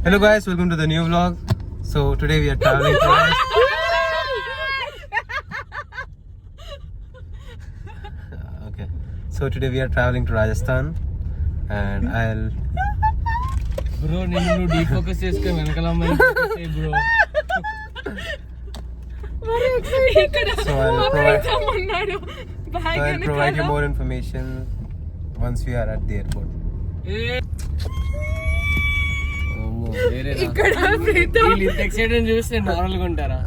Hello guys, welcome to the new vlog. So today we are traveling to okay. So today we are traveling to Rajasthan and I'll bro నేను defocus చేసుకొని వెనకాల అమ్మాయి bro మరి excited so I'll provide you more information once we are at the airport. ఇక్కడ excited చూస్తే నార్మల్గా ఉంటారా?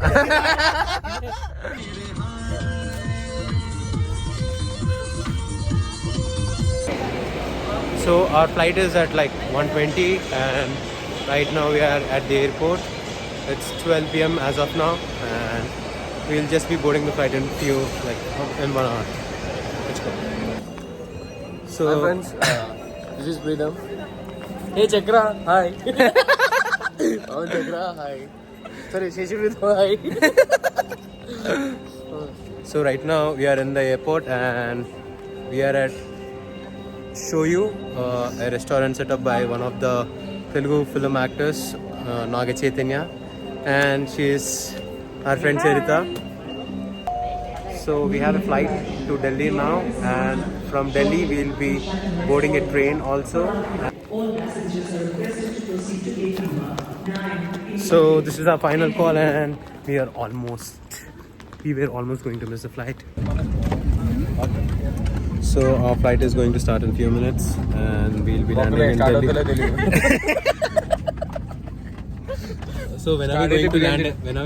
So our flight is at like 1:20 and right now we are at the airport. It's 12 p.m. as of now and we'll just be boarding the flight in 1 hour. Let's go. So hi friends, this is Freedom. Hey Chakra, hi. Oh Chakra, hi. Sorry, Sheshivito, hi. So right now we are in the airport and we are at Show You, a restaurant set up by one of the Telugu film actors, Naga Chaitanya, and she is our friend Sarita. So we have a flight to Delhi now, and from Delhi we will be boarding a train also. All passengers are requested to proceed to gate number 9. So this is our final call, and we were almost going to miss the flight. So our flight is going to start in a few minutes and we'll be landing in Delhi. So when are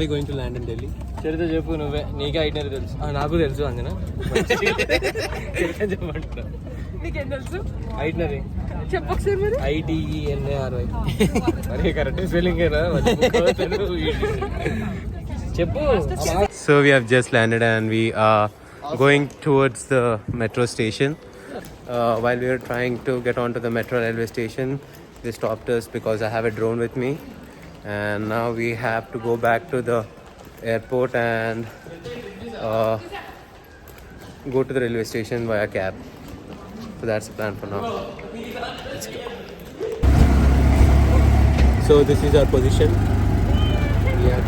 we going to land in Delhi? చరిత చెప్పు నువ్వే, నీకే itinerary తెలుసు. నాకు తెలుసు అంజనా. చరిత చెప్పమంటున్నా. నీకేం తెలుసు? Itinerary చెప్పు ఒకసారి మరి. ITENARY. మరి కరెక్ట్ స్పెల్లింగ్ ఏనా? చెప్పు. So we have just landed and we are going towards the metro station. While we were trying to get onto the metro railway station, they stopped us because I have a drone with me, and now we have to go back to the airport and go to the railway station via cab. So that's the plan for now. Let's go. So this is our position. Yeah.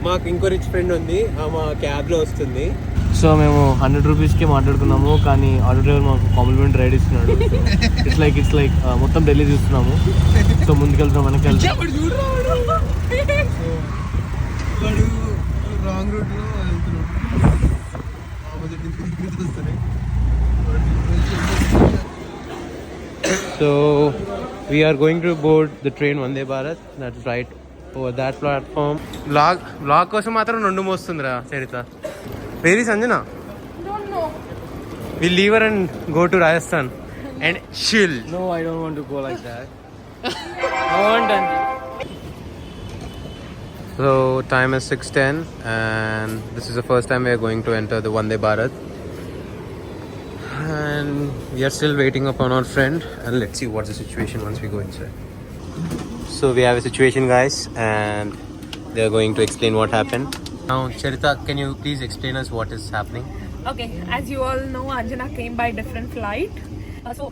మాకు ఇంకో rich friend ఉంది, మా క్యాబ్లో వస్తుంది. So మేము 100 రూపీస్కి మాట్లాడుకున్నాము, కానీ auto driver మాకు కాంప్లిమెంట్ రైడ్ ఇస్తున్నాడు. ఇట్స్ లైక్ మొత్తం ఢిల్లీ చూస్తున్నాము. సో ముందుకెళ్తాం, వెనక్కి వెళ్తాం. రాంగ్ రూట్లో So we are going to board the train Vande Bharat. That's right over that platform. Vlog కోసం మాత్రం రెండు మోస్తుందిరా చరిత. Where is Anjana? Don't know. We'll leave her and go to Rajasthan and chill. No, I don't want to go like that. I want to. So time is 6:10 and this is the first time we are going to enter the Vande Bharat. And we are still waiting upon our friend and let's see what's the situation once we go inside. So we have a situation guys and they are going to explain what happened. Now Charita, can you please explain us what is happening? Okay, as you all know, Anjana came by different flight. So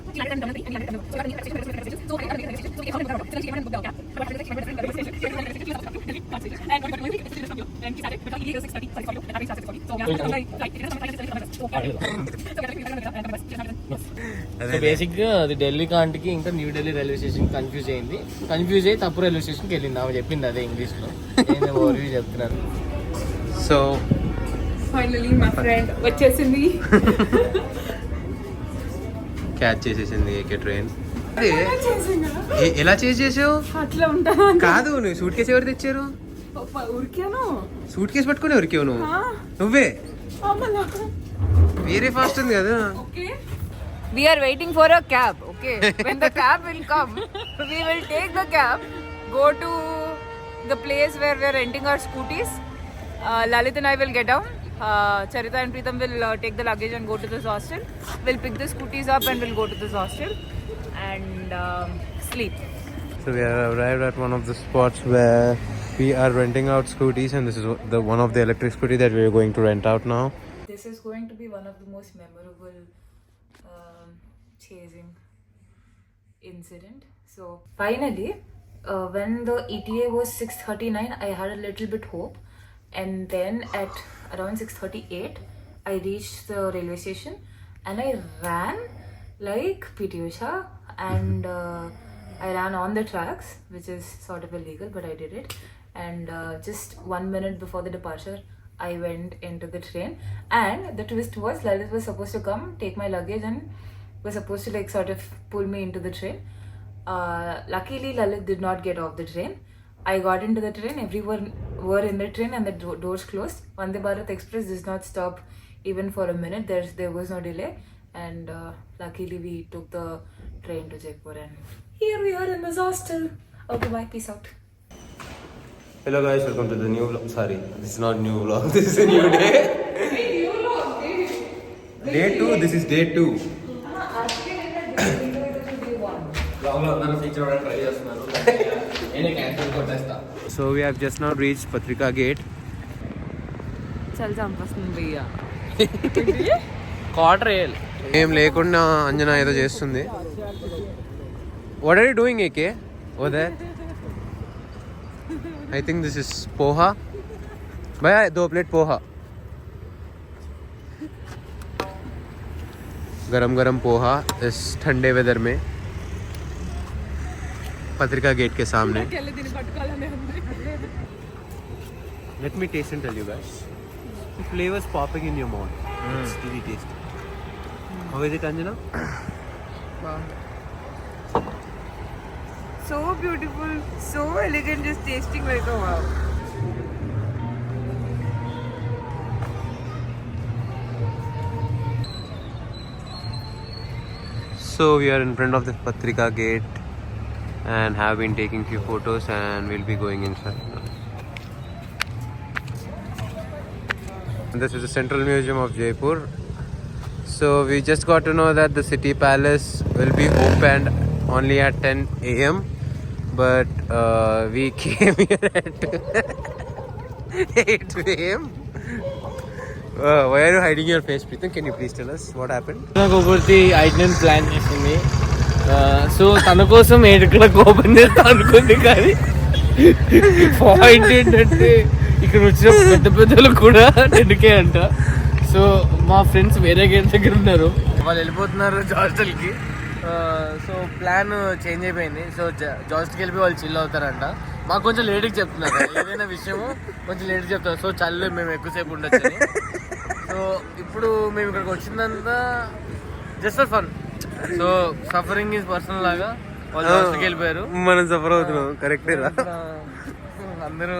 బేసిక్గా అది ఢిల్లీ కాంటికి ఇంకా new Delhi railway station confuse అయ్యి తప్పు railway స్టేషన్కి వెళ్ళింది. ఆమె చెప్పింది అదే ఇంగ్లీష్లో, నేను ఓవర్వ్యూ చెప్తున్నాను. So finally my friend వచ్చేసింది. క్యాచ్ చేసేసింది ఏకే ట్రైన్. ఎలా చేసావు? అట్లా ఉంటాను కాదు, నువ్వు సూట్ కేసు ఎవరు తెచ్చారు? ఉరికాను. సూట్ కేసు పట్టుకుని ఉరికావు నువ్వు? నువ్వే వేరే ఫాస్ట్ ఉంది కదా. Okay, we are waiting for a cab. Okay, when the cab will come, we will take the cab, go to the place where we are renting our scooties. Lalit and I will get down. Charita and Preetham will take the luggage and go to this hostel. We'll pick the scooties up and we'll go to this hostel and sleep. So we have arrived at one of the spots where we are renting out scooties, and this is the one of the electric scooty that we are going to rent out now. this is going to be one of the most memorable chasing incident. So finally, when the ETA was 6:39, I had a little bit hope, and then at around 6:38, I reached the railway station and I ran like PT Usha, and I ran on the tracks, which is sort of illegal, but I did it. And just 1 minute before the departure, I went into the train. And the twist was, Lalit was supposed to come, take my luggage, and was supposed to like sort of pull me into the train. Luckily, Lalit did not get off the train. I got into the train, everyone were in the train, and the doors closed. Vande Bharat Express does not stop even for a minute. There was no delay. And luckily we took the train to Jaipur, and here we are in this hostel. Okay, bye, peace out. Hello guys, welcome to the new vlog. Sorry, this is not new vlog. This is a new day. Day 2. This is day 2. So we have just now reached Patrika Gate. Chal champasun bhaiya. Quarter వేయాలి. ఏం లేకుండా అంజనా ఏదో చేస్తుంది. What are you doing, AK? Over there? I think this is poha. भैया 2 plate poha. गरम गरम पोहा इस ठंडे वेदर में पत्रिका गेट के सामने. Let me taste and tell you guys. The flavors popping in your mouth. It's really tasty. How is it, Anjana? Wow. So beautiful, so elegant, just tasting like a wow. So we are in front of the Patrika gate and have been taking few photos, and we'll be going inside now. This is the Central Museum of Jaipur. So we just got to know that the City Palace will be opened only at 10 a.m. But we came here at 8 a.m. Why are you hiding your face, Pritam? Can you please tell us what happened? నాకు ఒకటి i ten plan చేసింది. So తన కోసం ఇక్కడ open చేస్తా అనుకుంది, కానీ point ఏంటంటే ఇక్కడ వచ్చిన పెద్ద పెద్దలు కూడా 10K అంట. సో మా ఫ్రెండ్స్ వేరే గేట్ దగ్గర ఉన్నారు, వాళ్ళు వెళ్ళిపోతున్నారు హాస్టల్కి. సో ప్లాన్ చేంజ్ అయిపోయింది. సో జాస్ట్కి వెళ్ళిపోయి వాళ్ళు చిల్ అవుతారంట. మాకు కొంచెం లేట్కి చెప్తున్నారు, ఏదైనా విషయము కొంచెం లేట్కి చెప్తారు. సో చల్లు మేము ఎక్కువసేపు ఉండొచ్చు. సో ఇప్పుడు మేము ఇక్కడికి వచ్చిందంతా just for fun. So suffering is personal లాగా వాళ్ళు జాస్ట్కి వెళ్ళిపోయారు, మనం సఫర్ అవుతున్నాం. కరెక్టే రా. అందరూ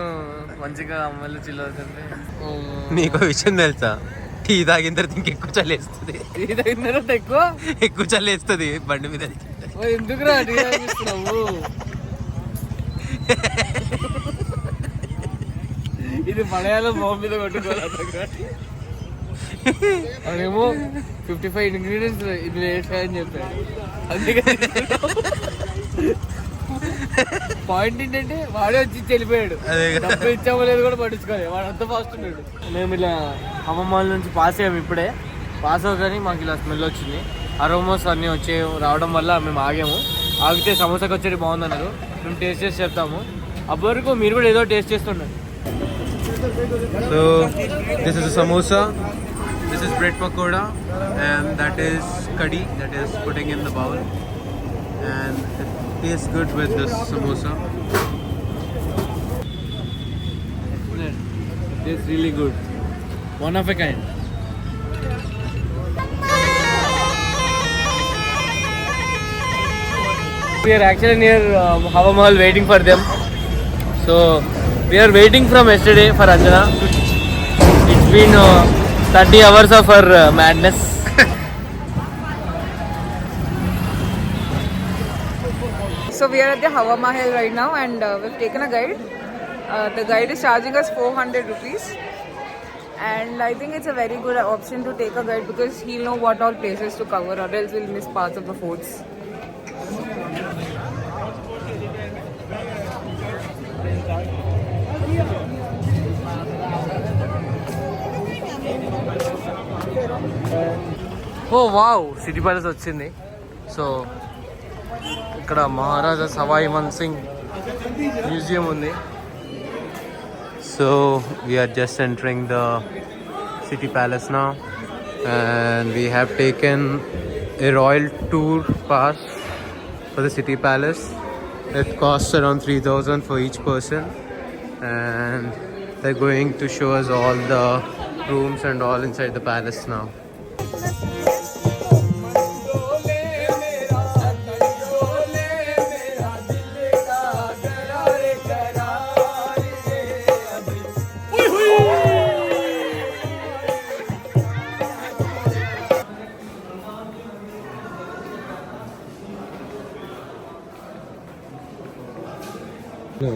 మంచిగా అమ్మాయిలు చిల్ అవుతుంది. నీకు విషయం తెలుసా, టీ తాగిన తర్వాత ఇంకెక్కువ చల్లేస్తుంది. టీ తాగిన తర్వాత ఎక్కువ చల్లేస్తుంది బండి మీద. ఎందుకురా టీ తాగిస్తున్నావు? ఇది మలయాళం బాంబు మీద కొట్టుకోవాలి. అదేమో 55 ఇంగ్రీడియంట్స్ ఇది అని చెప్పాడు. అందుకని పాయింట్ ఏంటంటే వాడే వచ్చి వెళ్ళిపోయాడు, డబ్బులు ఇచ్చామో లేదు కూడా పట్టించుకోలేదు, వాడు అంత ఫాస్ట్ ఉన్నాడు. మేము ఇలా హవమాల్ నుంచి పాస్ అయ్యాము. ఇప్పుడే పాస్ అవుతాని మాకు ఇలా స్మెల్ వచ్చింది. అరోమాస్ అన్నీ రావడం వల్ల మేము ఆగాము. ఆగితే సమోసా కచోరీ బాగుందన్నారు. మేము టేస్ట్ చేసి చెప్తాము. అప్పటివరకు మీరు కూడా ఏదో taste చేస్తుండండి. So this is a samosa, this is bread pakoda, and that is kadhi that is putting in the bowl, and it tastes good with this samosa. It's really good, one of a kind. We are actually near Hava Mahal waiting for them. So we are waiting from yesterday for Anjana. It's been 30 hours of her madness. So we are at the Hawa Mahal right now, and we've taken a guide. The guide is charging us 400 rupees, and I think it's a very good option to take a guide because he'll know what all places to cover, or else we'll miss parts of the forts. Oh wow, city palace వచ్చింది. So ఇక్కడ Maharaja Sawai Man Singh museum ఉంది. So we are just entering the city palace now, and we have taken a royal tour pass for the city palace. It costs around 3,000 for each person, and they're going to show us all the rooms and all inside the palace now.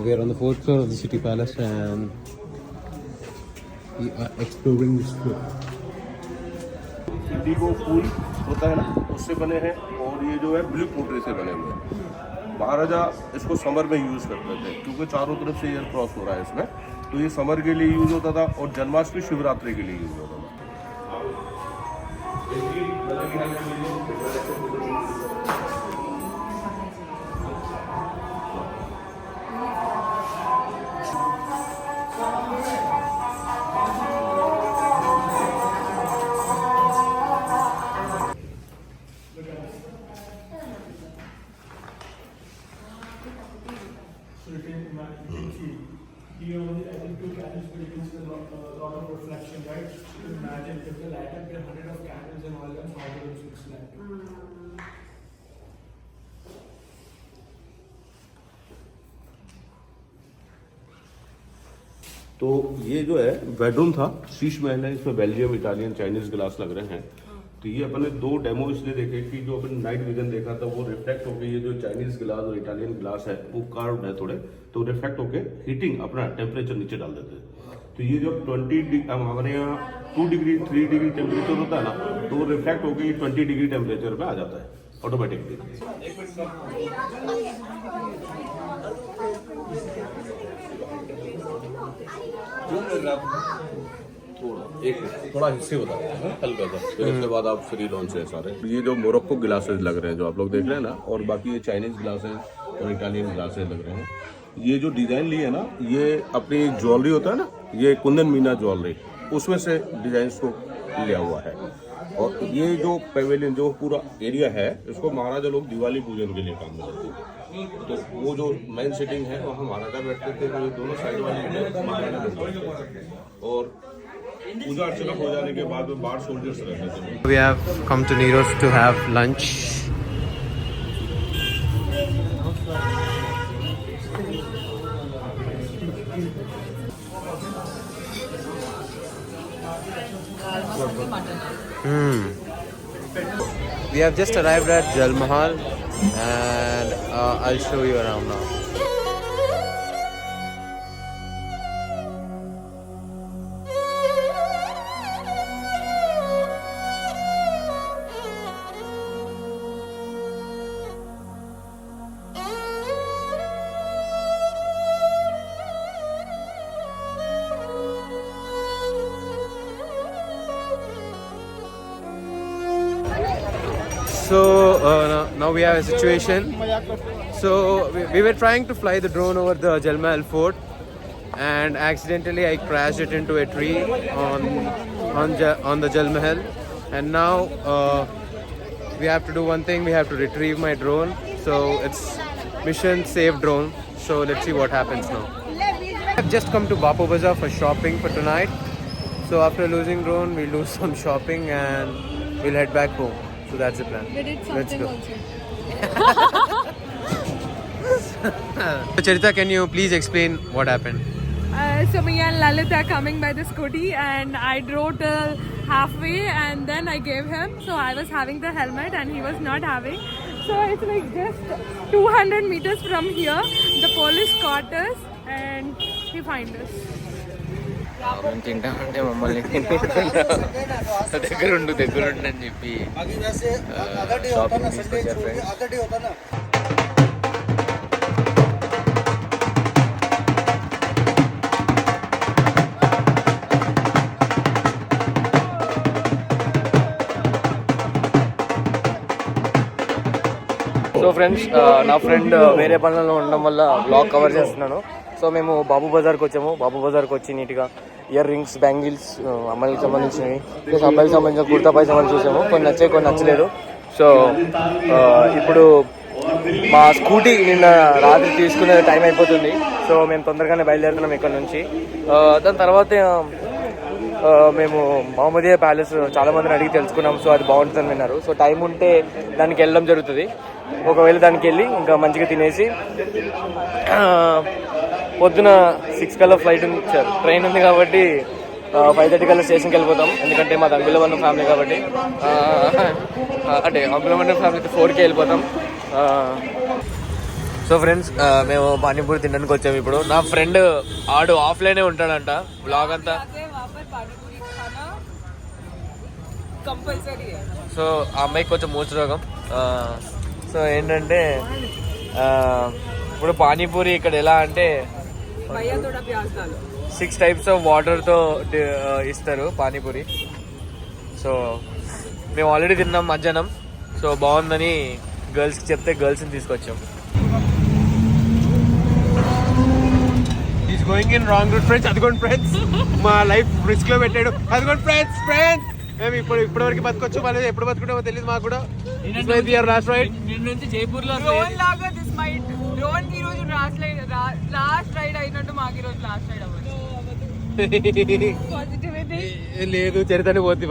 We are on the 4th floor of the city palace, and we are exploring this floor. Indigo फूल होता है ना, उससे बने हैं, और ये जो है ब्लू पोटरी से बने हुए हैं. महाराजा इसको समर में यूज़ करते थे क्योंकि चारों तरफ से एयर क्रॉस हो रहा है इसमें, तो ये समर के लिए यूज़ होता था और जन्माष्टमी शिवरात्रि के लिए यूज़ होता था. Here only, I think 2 candles produce a lot of reflection, right? You can imagine if they light up their 100 of candles and all that, how it looks like. तो ये जो है बेडरूम था, शीश महल है, इसमें बेल्जियम, इटालियन, चाइनीज ग्लास लग रहे हैं. तो ये अपन ने 2 डेमो इसलिए देखे कि जो अपन नाइट विजन देखा था वो रिफ्लेक्ट होके, ये जो चाइनीज ग्लास और इटालियन ग्लास है वो कार्व्ड है थोड़े, तो रिफ्लेक्ट होके हीटिंग अपना टेम्परेचर नीचे डाल देते हैं. तो ये जो 20 हमारे यहाँ 2 डिग्री 3 डिग्री टेम्परेचर होता है ना, तो वो रिफ्लेक्ट होके ये 20 डिग्री टेम्परेचर पे आ जाता है ऑटोमेटिकली. थोड़ा हिस्से बता हल्का सा, फिर उसके बाद आप फ्री लॉन्च है सारे. ये जो मोरक्को ग्लासेस लग रहे हैं जो आप लोग देख रहे हैं ना, और बाकी ये चाइनीज ग्लासेस और इटालियन ग्लासेस लग रहे हैं. ये जो डिजाइन ली है ना, ये अपनी ज्वेलरी होता है ना, ये कुंदन मीना ज्वेलरी, उसमें से डिजाइन को लिया हुआ है. और ये जो पेवेलियन जो पूरा एरिया है, इसको महाराजा लोग दिवाली पूजन के लिए काम में लेते हैं. तो वो जो मेन सिटिंग है वहाँ महाराजा बैठते थे, तो ये दोनों साइड वाले महाराजा बैठते थे. और पूजा अर्चना हो जाने के बाद में बाहर सोल्जर्स रहते थे. We have come to Nero's to have lunch. We have just arrived at Jal Mahal, and I'll show you around now. So now we have a situation. So we were trying to fly the drone over the Jal Mahal fort, and accidentally I crashed it into a tree on the Jal Mahal. And now we have to do one thing. We have to retrieve my drone. So it's mission save drone. So let's see what happens now. I've just come to Bapu Bazaar for shopping for tonight. So after losing drone, we'll do some shopping and we'll head back home. So that's the plan. We did Let's something go. also. Charita, can you please explain what happened? So me and Lalit are coming by the scooty, and I drove till halfway and then I gave him. So I was having the helmet and he was not having. So it's like just 200 meters from here. The police caught us and he fined us. మేము తింటామంటే మమ్మల్ని దగ్గరుండు అని చెప్పి shopping తీసుకొచ్చారు friends. Friends, నా friend వేరే పనులలో ఉండడం వల్ల బ్లాగ్ కవర్ చేస్తున్నాను. సో మేము బాబు బజార్కి వచ్చాము. బాబు బజార్కి వచ్చి నీట్గా ఇయర్ రింగ్స్, బ్యాంగిల్స్, అమ్మాయిలకు సంబంధించినవి ప్లస్ అబ్బాయికి సంబంధించిన కుర్తా పైజామాలు చూసాము. కొన్ని నచ్చాయి, కొన్ని నచ్చలేదు. సో ఇప్పుడు మా స్కూటీ నిన్న రాత్రి తీసుకునే టైం అయిపోతుంది. సో మేము తొందరగానే బయలుదేరుతున్నాం ఇక్కడ నుంచి. దాని తర్వాత మేము మహమ్మదీయ ప్యాలెస్ చాలా మందిని అడిగి తెలుసుకున్నాం. సో అది బాగుంటుందని విన్నారు. సో టైం ఉంటే దానికి వెళ్ళడం జరుగుతుంది. ఒకవేళ దానికి వెళ్ళి ఇంకా మంచిగా తినేసి పొద్దున 6 కల్లా ఫ్లైట్ ఉంది, ట్రైన్ ఉంది కాబట్టి 5:30 కల్లా స్టేషన్కి వెళ్ళిపోతాం. ఎందుకంటే మా అంగుళం ఉన్న ఫ్యామిలీ కాబట్టి, అంటే అంగుళం ఉన్న ఫ్యామిలీతో 4కి వెళ్ళిపోతాం. సో ఫ్రెండ్స్, మేము పానీపూరి తినడానికి వచ్చాము. ఇప్పుడు నా ఫ్రెండ్ ఆడు ఆఫ్లైనే ఉంటాడంట. బ్లాగ్ అంతా సో ఆ అమ్మాయికి కొంచెం మూర్ఛ రోగం. సో ఏంటంటే ఇప్పుడు పానీపూరి ఇక్కడ ఎలా అంటే 6 types ఆఫ్ వాటర్తో ఇస్తారు పానీపూరి. సో మేము ఆల్రెడీ తిన్నాం మధ్యాహ్నం. సో బాగుందని గర్ల్స్కి చెప్తే గర్ల్స్ని తీసుకొచ్చాం. Is going in wrong route friends. అదిగోండి ఫ్రెండ్స్, మా లైఫ్ రిస్క్ లో పెట్టాడు. అదిగోండి ఫ్రెండ్స్, మేము ఇప్పటి వరకు బతకొచ్చు, వాళ్ళు ఎప్పుడు బతుకుంటామో తెలియదు మాకు కూడా. లాస్ట్ రైడ్ నుంచి జైపూర్ లో లాస్ట్ రైడ్ అయినట్టు మాకు ఈ రోజు లాస్ట్ రైడ్ అవ్వదు. లేదు, చరిత్రనే పోతుంది.